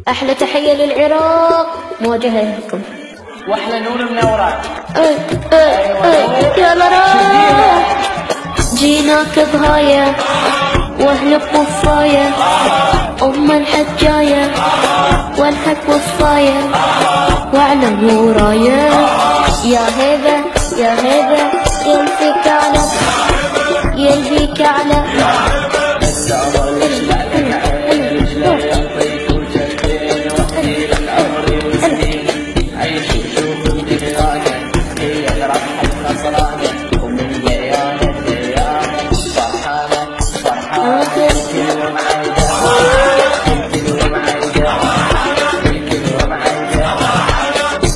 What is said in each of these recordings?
أحلى تحية للعراق موجهة لكم. واحلى نور منورات. يا راح جيناك بهاية واهل بوفاية أم الحجاية والحك وصاية وعلى ورايا يا هيبة يا هيبة يلفيك على يلفيك على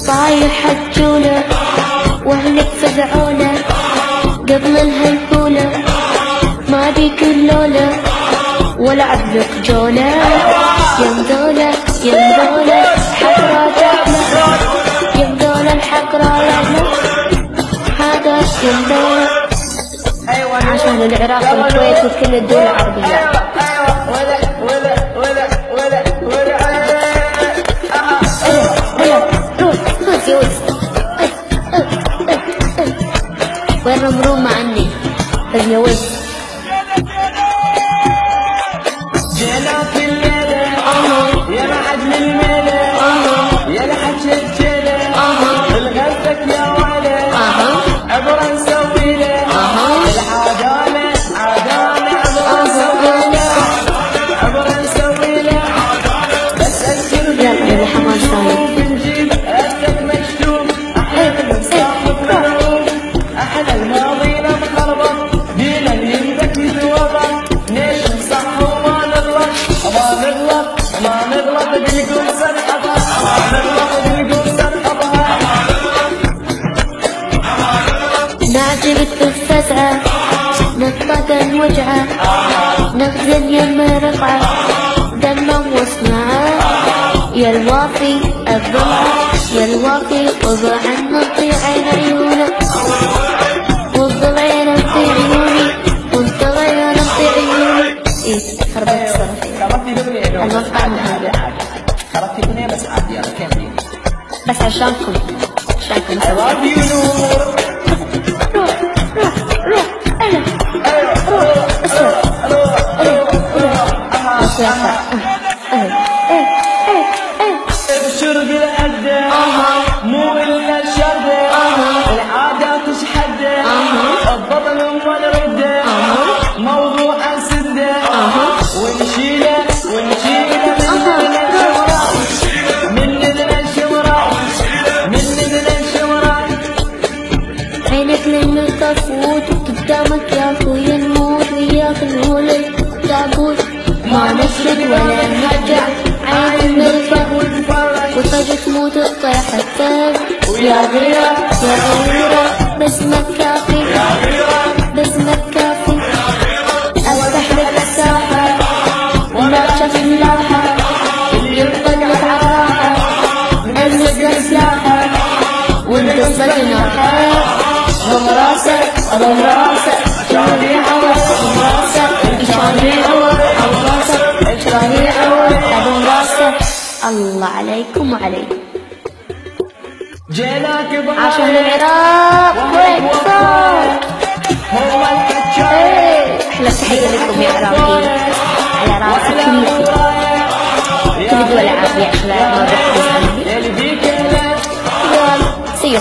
طايح حجولة واهلك فزعولة قبل الهيفولة ما بيك اللولة ولا عبلك جولة يا مدولة يا مدولة حقرا جعلة يا مدولة الحقرا يعلى هذا يا مدولة عشان العراق والكويت وكل الدول العربية. وين رمروم عني يا ويل جيناك الليلة يا معدن الميلة يا لحج الجيلة الغزك يا ولد عبرة نسوي له العدالة عدالة عبرة نسوي له عبرة نسوي له بس أذكر يا حمام صاير بنجيب أذك مشتوم أحلى صاحب ملعوب أحلى الماضي مخربط دينا يمدك يتوضع ليش نصح وما نغلط ما نغلط ما نغلط بيقول سنحبها ما نغلط بيقول سنحبها نعجبت بالفزعة نطق الوجعة نغزل يم رقعة دمه واسمعه يا الوافي الضلع يا الوافي وضع نطي عين عيونك والضلعين نطي عيوني والضلعين نطي عيوني. ايه خربت صرفي خربتي دغري المقطع هذا خربتي دنيا بس عادي يلا كملي بس عشانكم عشانكم I love you نور الشرب الأدى مو إلا الشربة العادة تشحدة البطل ونرده موضوع سده ونشيله ونشيله من ندنا الشمراء من ندنا الشمراء عينك لما تفوت قدامك يا اخويا نموت وياك نقول التابوت ما نسرد ولا نرجع عين نرفع وفجأة تموت تطيح الثلج ويا غيرة يا غيرة باسمك كافي باسمك كافي افتح لك الساحة ونرجع في اللاحة اللي يطلق عراحة انزل سلاحة وانتصل جناحة ضم راسك ضم راسك شاني عور ضم راسك شاني عور ضم راسك شاني عور ضم راسك. الله عليكم وعليكم جيناك عشان العراق وين صار هو الحجاية احلى تحية لكم يا عراقيين على راسك كلكم كل الدول العربية احلى ما بحكي عني. اللي بيك يلا سيو